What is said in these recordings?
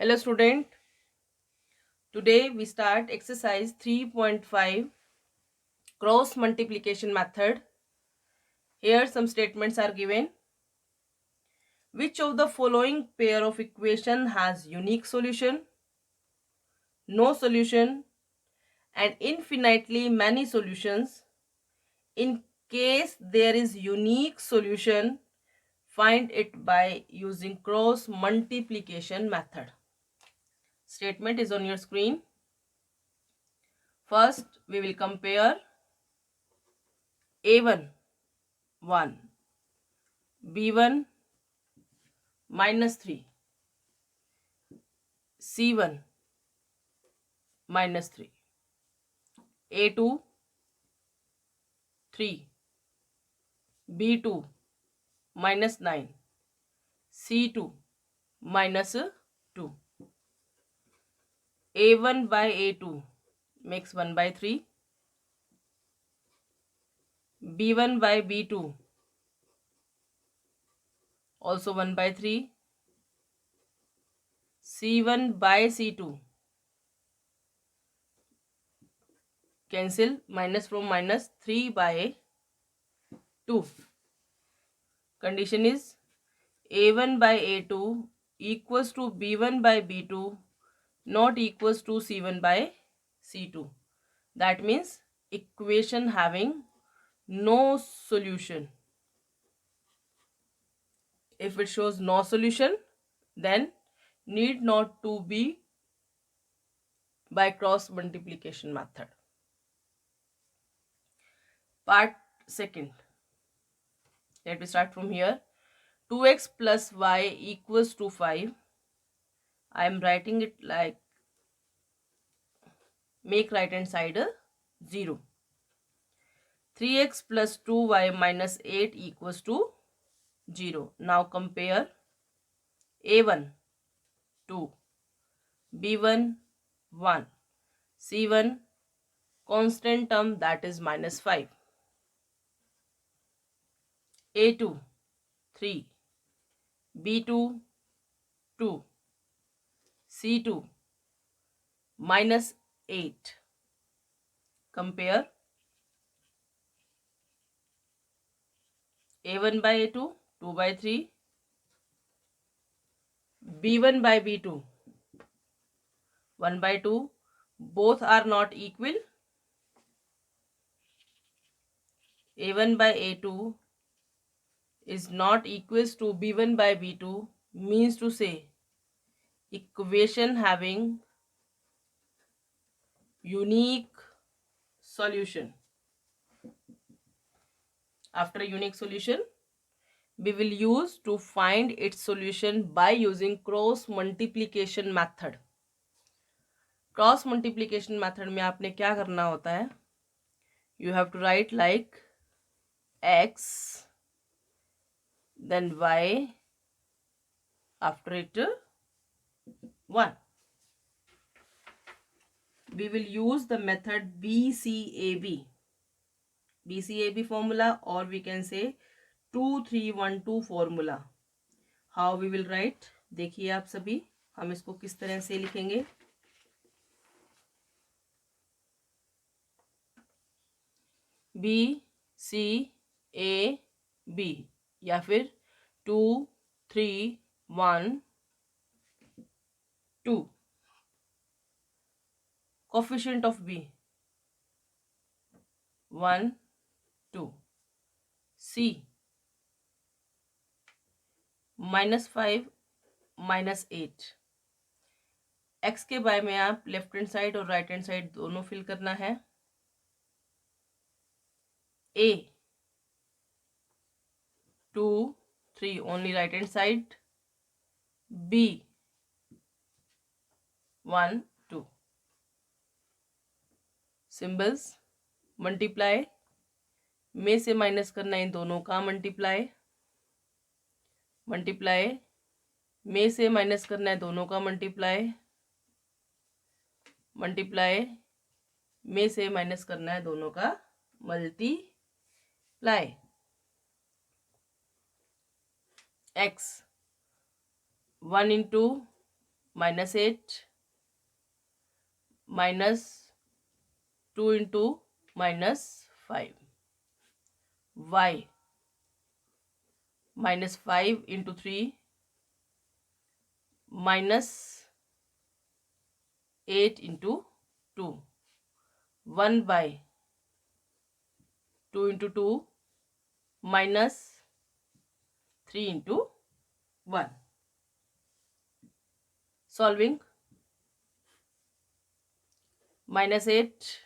Hello student, today we start exercise 3.5 cross multiplication method. Here some statements are given. Which of the following pair of equation has unique solution, no solution and infinitely many solutions? In case there is unique solution, find it by using cross multiplication method. Statement is on your screen. First we will compare A1 1, B1 -3, C1 -3, A2 3, B2 -9, C2 -2. A1 by A2 makes 1 by 3, B1 by B2 also 1 by 3, C1 by C2 cancel, minus from minus 3 by 2. Condition is A1 by A2 equals to B1 by B2 not equals to C1 by C2. That means equation having no solution. If it shows no solution, then need not to be by cross multiplication method. Part second. Let me start from here. 2x plus y equals to 5. I am writing it like make right hand side 0. 3x plus 2y minus 8 equals to 0. Now compare A1 2, B1 1, C1 constant term that is -5, A2 3, B2 2, C2 -8. Compare A1 by A2 2 by 3, B1 by B2 1 by 2. Both are not equal. A1 by A2 is not equals to B1 by B2, means to say equation having unique solution. After unique solution, we will use to find its solution by using cross multiplication method. Cross multiplication method में आपने क्या करना होता है? You have to write like x, then y, after it 1. We will use the method BCAB. BCAB formula, or we can say 2312 formula. How we will write? देखिए आप सभी हम इसको किस तरह से लिखेंगे. BCAB या फिर 2312. Coefficient of B 1 2, C -5 -8. x के बारे में आप लेफ्ट हैंड साइड और राइट हैंड साइड दोनों फिल करना है. A 2 3 only right hand side. B 1 2. Symbols multiply में से माइनस करना इन दोनों का मल्टीप्लाई. मल्टीप्लाई में से माइनस करना है दोनों का मल्टीप्लाई. मल्टीप्लाई में से माइनस करना है दोनों का multiply. x 1 into minus 8 minus 2 into minus 5. Y minus 5 into 3 minus 8 into 2. 1 by 2 into 2 minus 3 into 1. Solving. Minus 8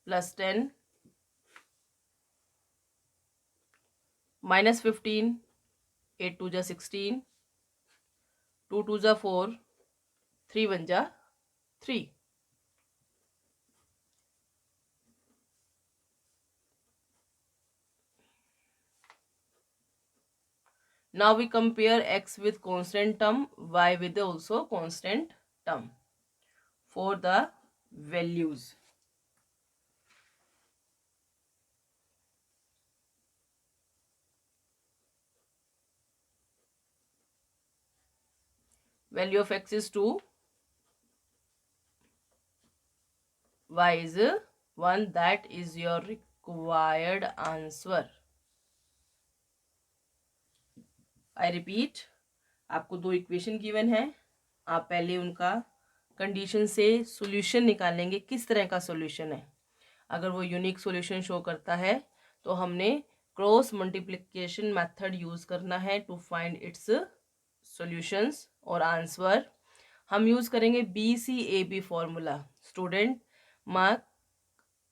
plus 10 minus 15, 8 2 जा 16, 2 2 जा 4, 3 1 जा 3. Now we compare x with constant term, y with also constant term for the values. Value of x is 2, y is 1. That is your required answer. I repeat, आपको दो equation given है, आप पहले उनका condition से solution निकालेंगे. किस तरह का सॉल्यूशन है. अगर वो यूनिक सॉल्यूशन शो करता है तो हमने क्रॉस मल्टीप्लिकेशन मेथड यूज करना है टू फाइंड इट्स सॉल्यूशंस और आंसर. हम यूज करेंगे BCAB formula. Student, mark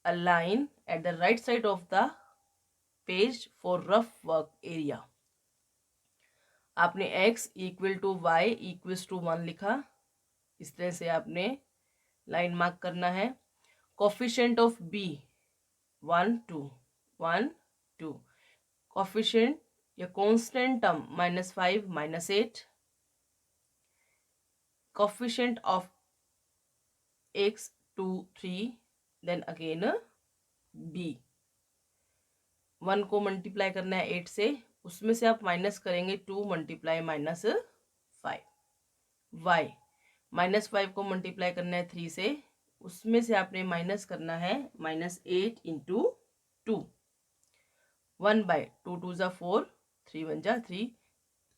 a line at the right side of the page for rough work area. आपने x equal to y equals to 1 लिखा. इस तरह से आपने लाइन मार्क करना है. Coefficient of b 1 2 1 2. कोफिशिएंट या constant term -5 -8. Coefficient of x 2 3. Then again b. 1 को मल्टीप्लाई करना है 8 से, उसमें से आप माइनस करेंगे 2 मल्टीप्लाई -5. y -5 को मल्टीप्लाई करना है 3 से, उसमें से आपने माइनस करना है -8 इंटू 2. 1 बाय 2 2 जा 4, 3 1 जा 3.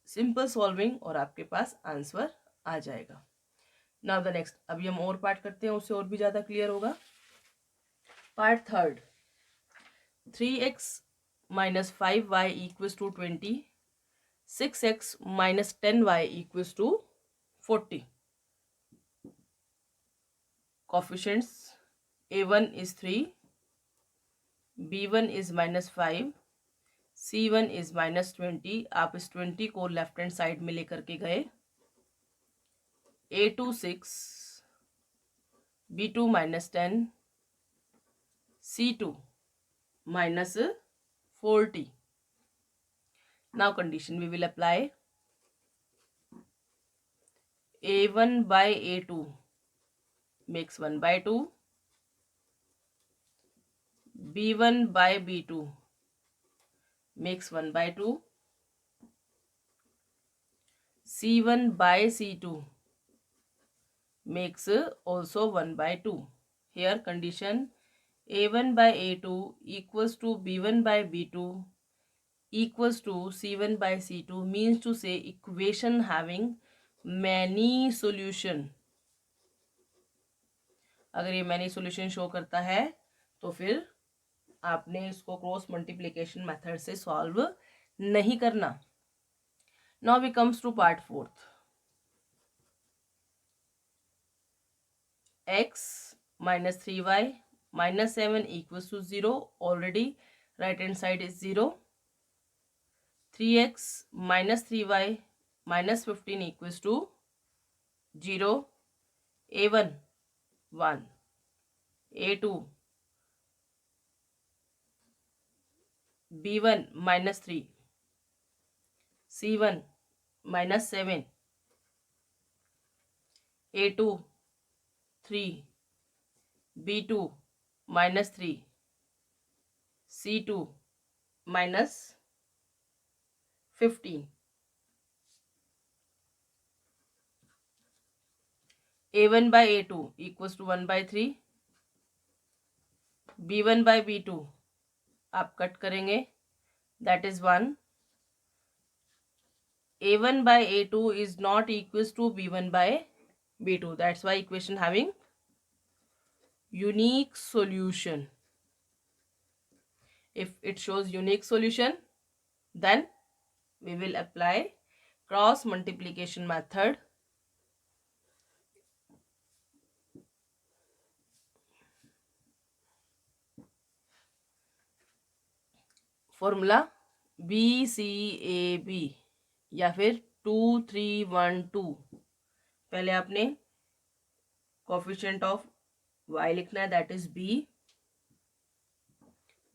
सिंपल सॉल्विंग और आपके पास आंसर आ जाएगा. Now the next. अभी हम और पार्ट करते हैं, उससे और भी ज़्यादा क्लियर होगा. Part third. 3x minus 5y equals to 20. 6x minus 10y equals to 40. Coefficients a1 is 3, b1 is -5, c1 is -20. आप इस 20 को लेफ्ट हैंड साइड में लेकर के गए. a2 6, b2 -10, c2 -40. Now condition we will apply. a1 by a2 makes 1 by 2. b1 by b2 makes 1 by 2. c1 by c2 makes also 1 by 2. Here condition a1 by a2 equals to b1 by b2 equals to c1 by c2 means to say equation having many solution. अगर ये many solution show करता है तो फिर आपने इसको cross multiplication method से solve नहीं करना. Now we comes to part fourth. x minus 3y minus 7 equals to 0. Already right hand side is 0. 3x minus 3y minus 15 equals to 0. a1 1, a2 b1 minus 3, c1 minus 7, a2 3, b2 minus 3, c2 minus 15. a1 by a2 equals to 1 by 3, b1 by b2 आप cut करेंगे, that is 1. a1 by a2 is not equals to b1 by b2. That's why equation having unique solution. If it shows unique solution, then we will apply cross multiplication method. Formula BCAB या फिर 2 3 1 2. पहले आपने coefficient of y लिखना है, that is b,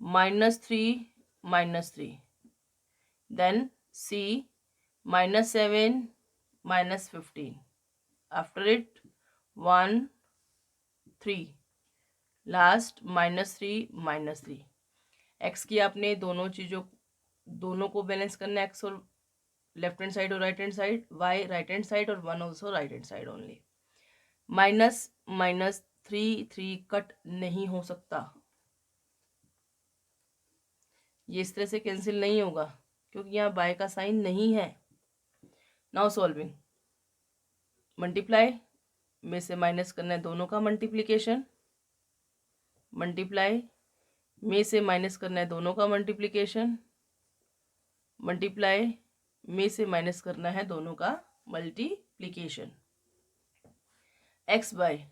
-3 -3, then c -7 -15, after it 1 3, last -3 -3. X की आपने दोनों को बैलेंस करना है, एक्स और लेफ्ट हैंड साइड और right hand side, y right hand side और 1 also right hand side only. -3 cut नहीं हो सकता, ये इस तरह से कैंसिल नहीं होगा क्योंकि यहाँ बाय का साइन नहीं है. नाउ सॉल्विंग, मल्टीप्लाई में से माइनस करना है दोनों का मल्टीप्लिकेशन, मल्टीप्लाई में से माइनस करना है दोनों का मल्टीप्लिकेशन, मल्टीप्लाई में से माइनस करना है दोनों का multiplication. X by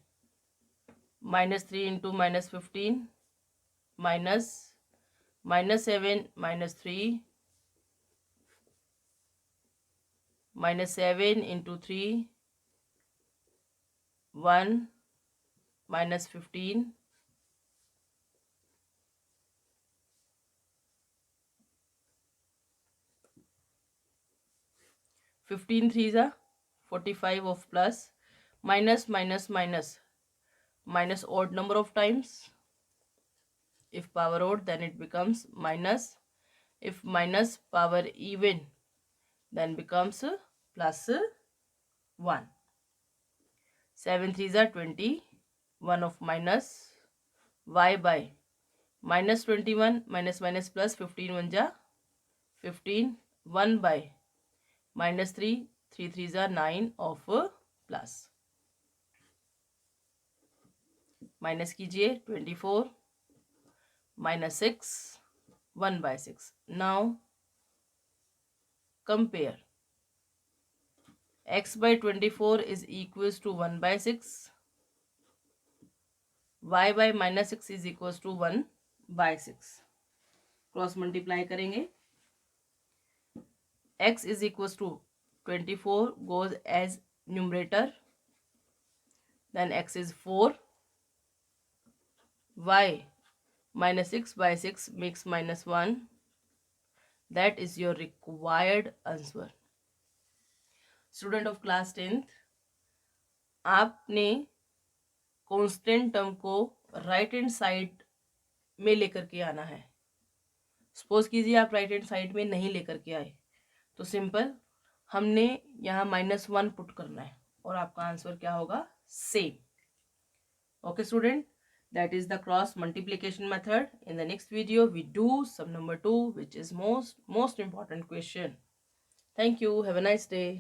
-3 into -15 -7 -3 -7 into 3 1 -15 15 3s are 45 of plus, minus odd number of times. If power odd, then it becomes minus. If minus power even, then becomes plus 1. 7 3s are 20, 1 of minus, y by -21 minus plus 15 1 ja 15, 1 by -3 3 3s are 9 of plus. Minus कीजिए 24 -6 1 by 6. Now compare, x by 24 is equals to 1 by 6, y by -6 is equals to 1 by 6. Cross multiply करेंगे, x is equals to 24 goes as numerator, then x is 4, y -6 by 6 makes -1. That is your required answer. Student of class 10th, आपने constant term को right hand side में लेकर के आना है. Suppose कीजिए आप राइट हैंड साइड में नहीं लेकर के आए, तो सिंपल हमने यहाँ -1 पुट करना है और आपका आंसर क्या होगा, same. Okay student, that is the cross multiplication method. In the next video we do sum number 2, which is most important question. Thank you. Have a nice day.